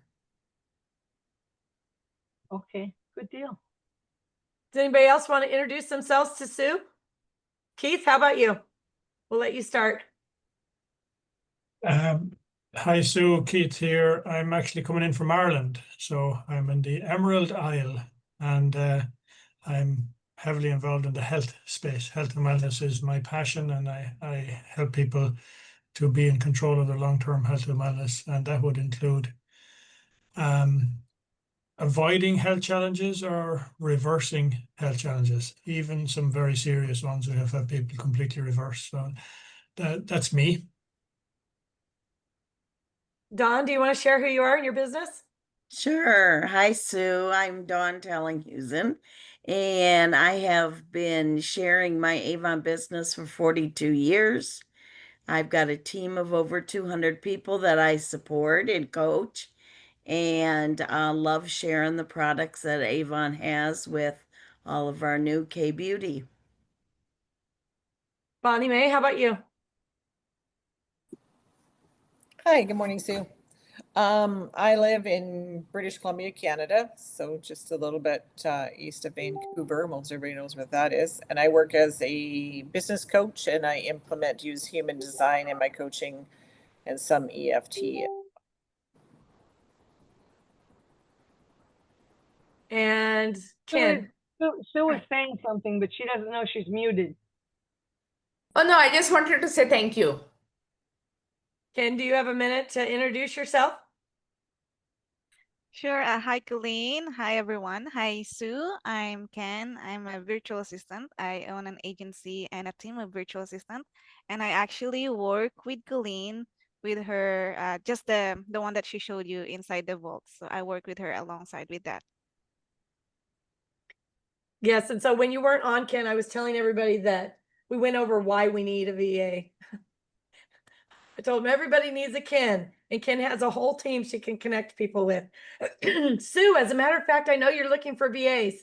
Okay, good deal. Does anybody else want to introduce themselves to Sue? Keith, how about you? We'll let you start. Hi, Sue, Keith here. I'm actually coming in from Ireland, so I'm in the Emerald Isle, and I'm heavily involved in the health space. Health and wellness is my passion, and I help people to be in control of their long-term health and wellness, and that would include avoiding health challenges or reversing health challenges, even some very serious ones we have had people completely reversed. So that's me. Dawn, do you want to share who you are in your business? Sure. Hi, Sue. I'm Dawn Tellinghusen, and I have been sharing my Avon business for 42 years. I've got a team of over 200 people that I support and coach, and love sharing the products that Avon has with all of our new K-Beauty. Bonnie Mae, how about you? Hi, good morning, Sue. I live in British Columbia, Canada, so just a little bit east of Vancouver. Most everybody knows what that is. And I work as a business coach, and I use human design in my coaching and some EFT. And Ken. Sue is saying something, but she doesn't know she's muted. Oh no, I just wanted to say thank you. Ken, do you have a minute to introduce yourself? Sure. Hi, Colleen. Hi, everyone. Hi, Sue. I'm Ken. I'm a virtual assistant. I own an agency and a team of virtual assistants. And I actually work with Colleen with her, just the one that she showed you inside the vault. So I work with her alongside with that. Yes. And so when you weren't on, Ken, I was telling everybody that we went over why we need a VA. I told them everybody needs a Ken, and Ken has a whole team she can connect people with. Sue, as a matter of fact, I know you're looking for VAs.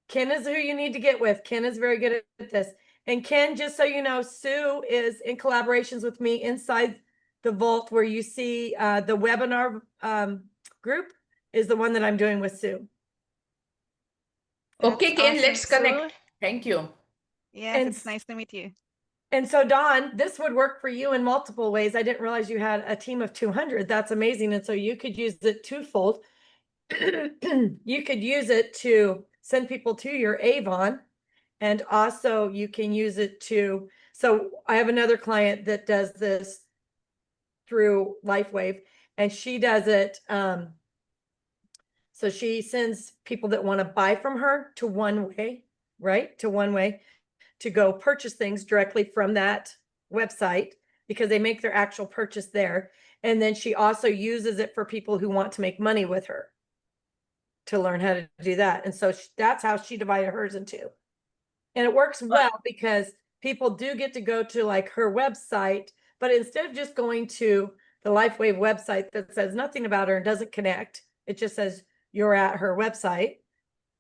Ken is who you need to get with. Ken is very good at this. And Ken, just so you know, Sue is in collaborations with me inside the vault where you see the webinar group is the one that I'm doing with Sue. Okay, That's Ken, awesome, let's Sue. connect. Thank you. Yes, And it's nice to meet you. And so, Dawn, this would work for you in multiple ways. I didn't realize you had a team of 200. That's amazing. And so you could use it twofold. You could use it to send people to your Avon. And also you can use it to, so I have another client that does this through LifeWave, and she does it. So she sends people that want to buy from her to One Way, right? To One Way to go purchase things directly from that website because they make their actual purchase there. And then she also uses it for people who want to make money with her to learn how to do that. And so that's how she divided hers in two. And it works well because people do get to go to like her website, but instead of just going to the LifeWave website that says nothing about her and doesn't connect, it just says you're at her website.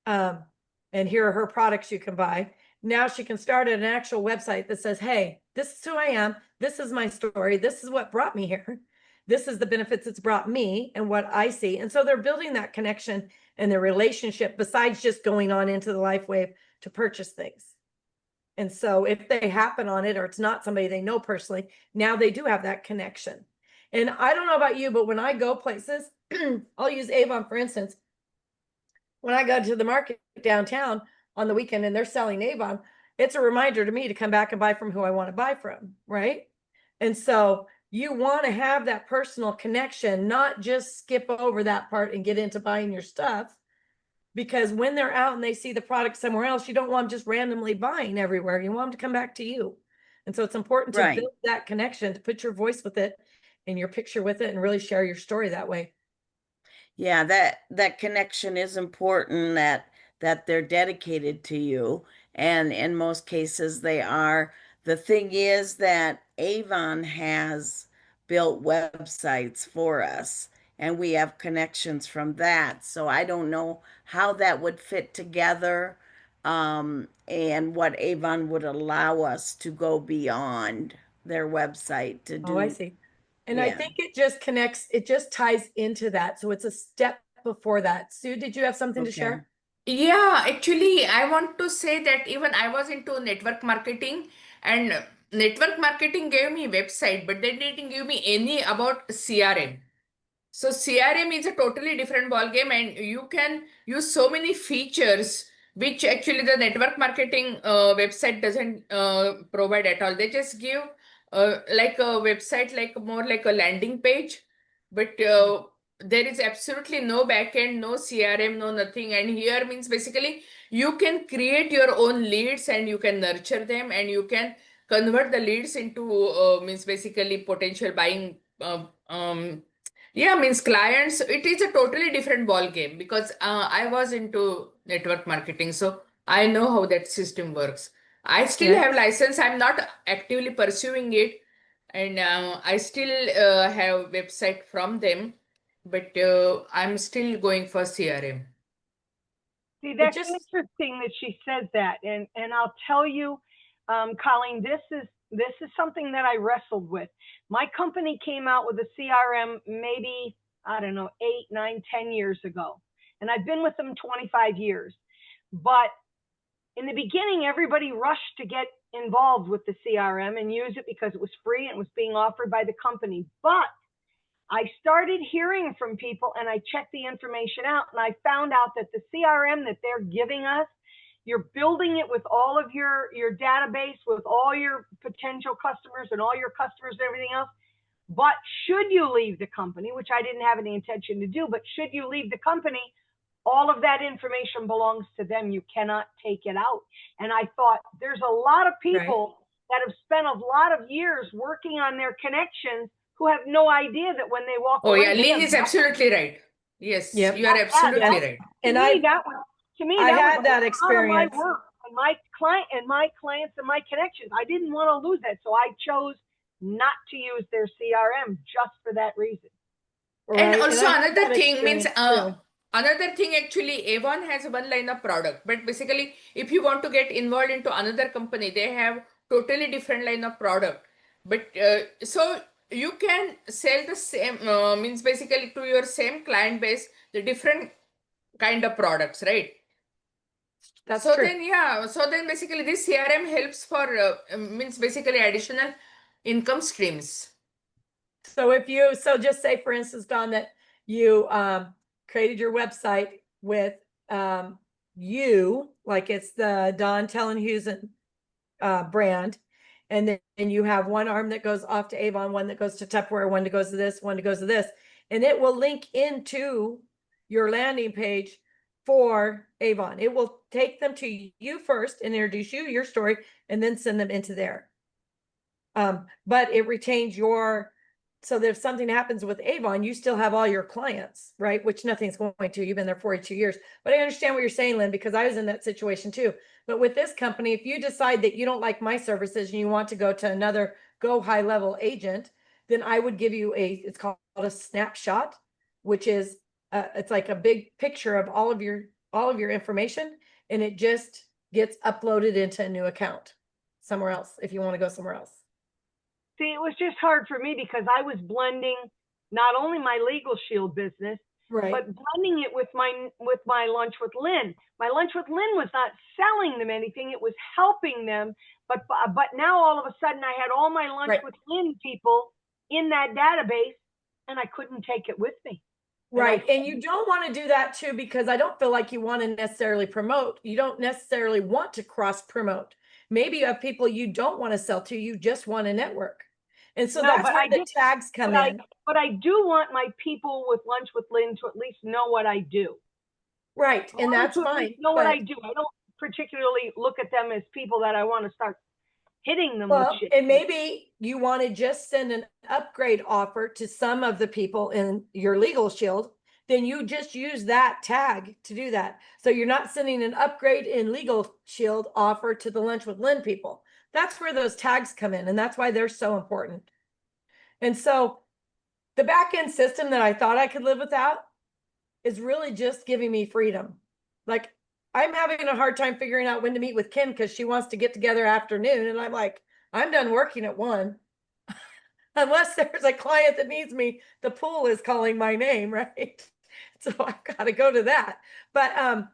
And here are her products you can buy. Now she can start at an actual website that says, hey, this is who I am. This is my story. This is what brought me here. This is the benefits it's brought me and what I see. And so they're building that connection and their relationship besides just going on into the LifeWave to purchase things. And so if they happen on it or it's not somebody they know personally, now they do have that connection. And I don't know about you, but when I go places, I'll use Avon, for instance. When I go to the market downtown on the weekend and they're selling Avon, it's a reminder to me to come back and buy from who I want to buy from, right? And so you want to have that personal connection, not just skip over that part and get into buying your stuff. Because when they're out and they see the product somewhere else, you don't want them just randomly buying everywhere. You want them to come back to you. And so it's important to Right. build that connection, to put your voice with it and your picture with it and really share your story that way. Yeah, that connection is important, that they're dedicated to you, and in most cases they are. The thing is that Avon has built websites for us, and we have connections from that. So I don't know how that would fit together, and what Avon would allow us to go beyond their website to Oh, I do. see. And I Yeah. think it just connects, it just ties into that. So it's a step before that. Sue, did you have something to Okay. share? Yeah, actually, I want to say that even I was into network marketing, and network marketing gave me website, but they didn't give me any about CRM. So CRM is a totally different ball game, and you can use so many features which actually the network marketing website doesn't provide at all. They just give like a website, like more like a landing page, but there is absolutely no backend, no CRM, no nothing. And here means basically you can create your own leads and you can nurture them and you can convert the leads into means basically potential buying. Yeah, means clients, it is a totally different ball game because I was into network marketing, so I know how that system works. I still Yeah. have license. I'm not actively pursuing it, and I still have website from them, but I'm still going for CRM. See, It that's just, interesting that she says that. And I'll tell you, Colleen, this is something that I wrestled with. My company came out with a CRM maybe, I don't know, 8, 9, 10 years ago. And I've been with them 25 years. But in the beginning, everybody rushed to get involved with the CRM and use it because it was free and it was being offered by the company. But I started hearing from people and I checked the information out and I found out that the CRM that they're giving us, you're building it with all of your database, with all your potential customers and all your customers and everything else. But should you leave the company, which I didn't have any intention to do, but should you leave the company, all of that information belongs to them. You cannot take it out. And I thought there's a lot of people that have spent a lot of years working on their connections who have no idea that when they walk Oh away. yeah, Lynn is absolutely right. Yes, Yep. you are absolutely Yes. right. And I I had was that a lot of my experience. work and my clients and my connections. I didn't want to lose that, so I chose not to use their CRM just for that reason. And Right. also I had another that thing means experience too. another thing actually Avon has one line of product, but basically if you want to get involved into another company, they have totally different line of product. But so you can sell the same means basically to your same client base the different kind of products, right? That's So true. then yeah, so then basically this CRM helps for means basically additional income streams. So so just say, for instance, Don, that you created your website with you, like it's the Don Tellenhusen brand, and then you have one arm that goes off to Avon, one that goes to Tupperware, one that goes to this, one that goes to this, and it will link into your landing page for Avon. It will take them to you first and introduce you, your story, and then send them into there. But it retains so if something happens with Avon, you still have all your clients, right? Which nothing's going to. You've been there 42 years. But I understand what you're saying, Lynn, because I was in that situation too. But with this company, if you decide that you don't like my services and you want to go to another go high level agent, then I would give you it's called a snapshot, which is it's like a big picture of all of your information, and it just gets uploaded into a new account somewhere else if you want to go somewhere else. See, it was just hard for me because I was blending not only my Legal Shield business, Right. but blending it with my Lunch with Lynn. My Lunch with Lynn was not selling them anything; it was helping them. But now all of a sudden, I had all my Lunch with Lynn people in that database, and I couldn't take it with me. Right. And you don't want to do that too, because I don't feel like you want to necessarily promote. You don't necessarily want to cross promote. Maybe you have people you don't want to sell to, you just want to network. And so that's where the tags come in. But I do want my people with Lunch with Lynn to at least know what I do. Right. And that's fine. Know what I do. I don't particularly look at them as people that I want to start hitting them with shit. And maybe you want to just send an upgrade offer to some of the people in your Legal Shield, then you just use that tag to do that. So you're not sending an upgrade in Legal Shield offer to the Lunch with Lynn people. That's where those tags come in, and that's why they're so important. And so the back end system that I thought I could live without is really just giving me freedom. Like, I'm having a hard time figuring out when to meet with Kim because she wants to get together afternoon. And I'm like, I'm done working at 1. Unless there's a client that needs me, the pool is calling my name, right? So I've got to go to that. But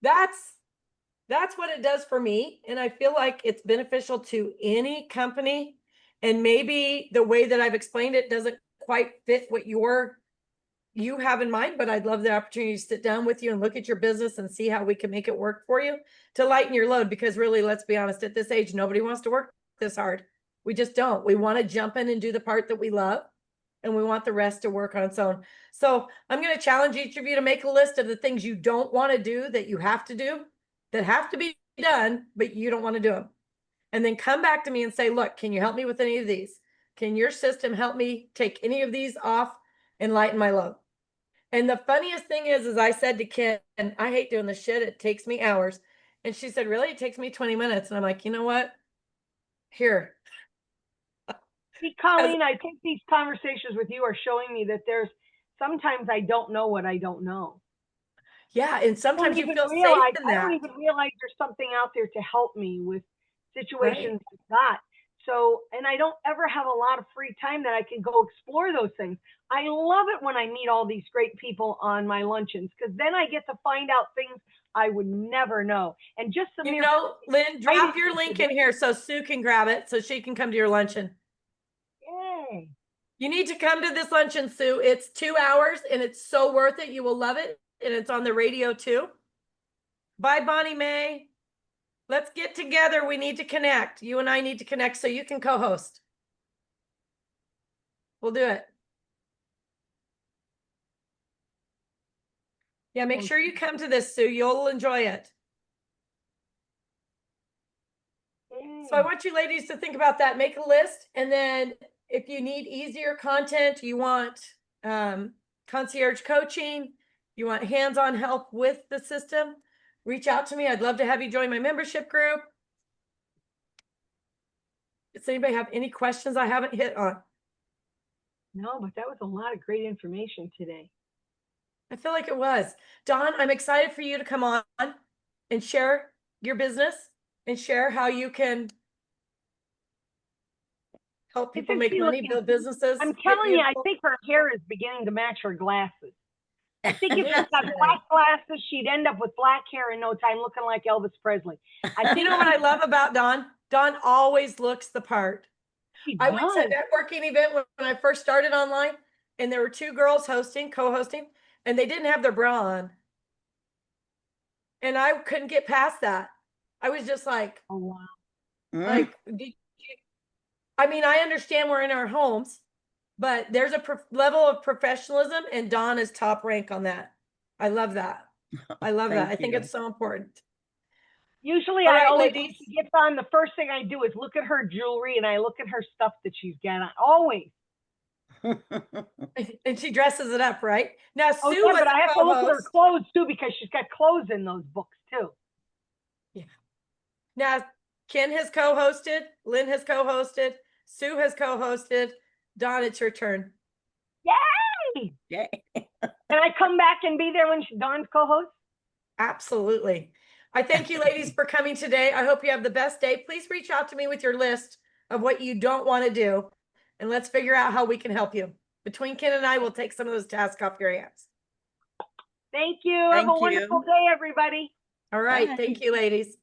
that's what it does for me. And I feel like it's beneficial to any company. And maybe the way that I've explained it doesn't quite fit what you have in mind, but I'd love the opportunity to sit down with you and look at your business and see how we can make it work for you to lighten your load. Because really, let's be honest, at this age, nobody wants to work this hard. We just don't. We want to jump in and do the part that we love, and we want the rest to work on its own. So I'm going to challenge each of you to make a list of the things you don't want to do that you have to do, that have to be done, but you don't want to do them. And then come back to me and say, look, can you help me with any of these? Can your system help me take any of these off and lighten my load? And the funniest thing is I said to Kim, and I hate doing this shit. It takes me hours. And she said, really? It takes me 20 minutes. And I'm like, you know what? Here. See, Colleen, I think these conversations with you are showing me that sometimes I don't know what I don't know. Yeah. And sometimes you feel safe in that. I don't even realize there's something out there to help me with situations I've got. So, and I don't ever have a lot of free time that I can go explore those things. I love it when I meet all these great people on my luncheons, because then I get to find out things I would never know. And just the mere Lynn, drop writing your link in here so Sue can grab it so she can come to your luncheon. Yay. You need to come to this luncheon, Sue. It's 2 hours and it's so worth it. You will love it. And it's on the radio too. Bye, Bonnie Mae. Let's get together. We need to connect. You and I need to connect so you can co-host. We'll do it. Yeah, make sure you come to this, Sue. You'll enjoy it. So I want you ladies to think about that. Make a list. And then if you need easier content, you want concierge coaching, you want hands-on help with the system, reach out to me. I'd love to have you join my membership group. Does anybody have any questions I haven't hit on? No, but that was a lot of great information today. I feel like it was. Dawn, I'm excited for you to come on and share your business and share how you can help people make money, build businesses. I'm telling you, I think her hair is beginning to match her glasses. I think if she's got black glasses, she'd end up with black hair in no time, looking like Elvis Presley. You know what I love about Dawn? Dawn always looks the part. I went to a networking event when I first started online, and there were 2 girls co-hosting, and they didn't have their bra on. And I couldn't get past that. I was just like, oh, wow. Like, I mean, I understand we're in our homes, but there's a level of professionalism, and Dawn is top rank on that. I love that. I love that. I think it's so important. Usually I always, when she gets on, the first thing I do is look at her jewelry and I look at her stuff that she's got on. Always. And she dresses it up, right? Now, Sue yeah, but I have to look at her clothes too, because she's got clothes in those books too. Yeah. Now, Ken has co-hosted, Lynn has co-hosted, Sue has co-hosted. Dawn, it's your turn. Yay! Yay. Can I come back and be there when Dawn's co-host? Absolutely. I thank you ladies for coming today. I hope you have the best day. Please reach out to me with your list of what you don't want to do, and let's figure out how we can help you. Between Ken and I, we'll take some of those tasks off your hands. Thank you. Have a wonderful day, everybody. All right. Thank you, ladies.